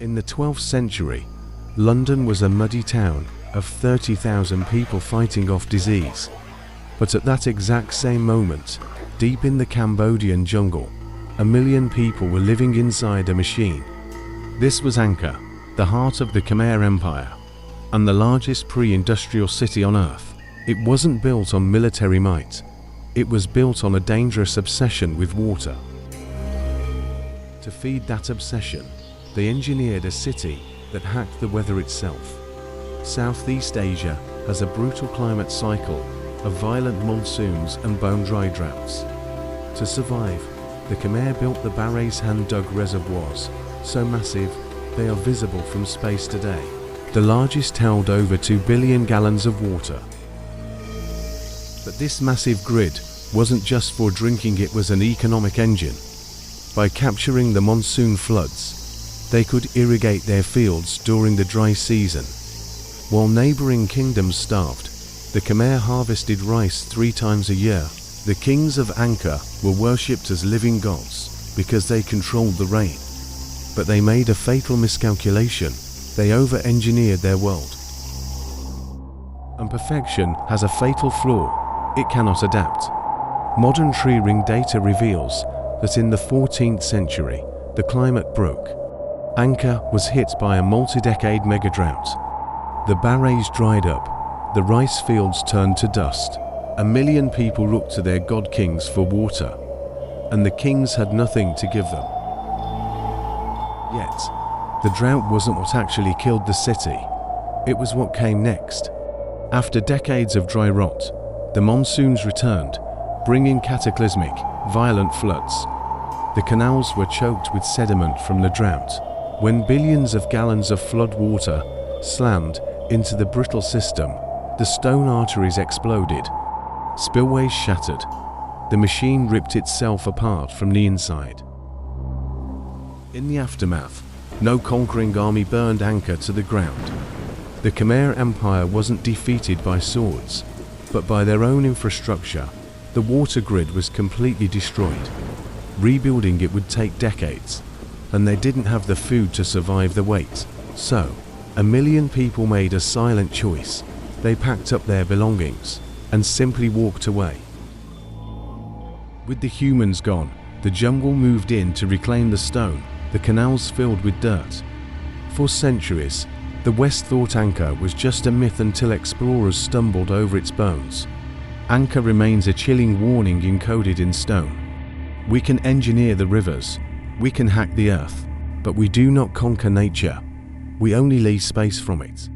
In the 12th century, London was a muddy town of 30,000 people fighting off disease. But at that exact same moment, deep in the Cambodian jungle, 1 million people were living inside a machine. This was Angkor, the heart of the Khmer Empire, and the largest pre-industrial city on Earth. It wasn't built on military might. It was built on a dangerous obsession with water. To feed that obsession, they engineered a city that hacked the weather itself. Southeast Asia has a brutal climate cycle of violent monsoons and bone-dry droughts. To survive, the Khmer built the Barre's hand-dug reservoirs, so massive they are visible from space today. The largest held over 2 billion gallons of water. But this massive grid wasn't just for drinking, it was an economic engine. By capturing the monsoon floods, they could irrigate their fields during the dry season. While neighboring kingdoms starved, the Khmer harvested rice 3 times a year. The kings of Angkor were worshipped as living gods because they controlled the rain. But they made a fatal miscalculation. They over-engineered their world. And perfection has a fatal flaw. It cannot adapt. Modern tree ring data reveals that in the 14th century, the climate broke. Angkor was hit by a multi-decade mega-drought. The Barres dried up, the rice fields turned to dust. 1 million people looked to their god-kings for water, and the kings had nothing to give them. Yet, the drought wasn't what actually killed the city. It was what came next. After decades of dry rot, the monsoons returned, bringing cataclysmic, violent floods. The canals were choked with sediment from the drought. When billions of gallons of flood water slammed into the brittle system, the stone arteries exploded. Spillways shattered. The machine ripped itself apart from the inside. In the aftermath, no conquering army burned Angkor to the ground. The Khmer Empire wasn't defeated by swords, but by their own infrastructure. The water grid was completely destroyed. Rebuilding it would take decades, and they didn't have the food to survive the wait. So, 1 million people made a silent choice. They packed up their belongings and simply walked away. With the humans gone, the jungle moved in to reclaim the stone, the canals filled with dirt. For centuries, the West thought Angkor was just a myth until explorers stumbled over its bones. Angkor remains a chilling warning encoded in stone. We can engineer the rivers, we can hack the earth, but we do not conquer nature. We only leave space from it.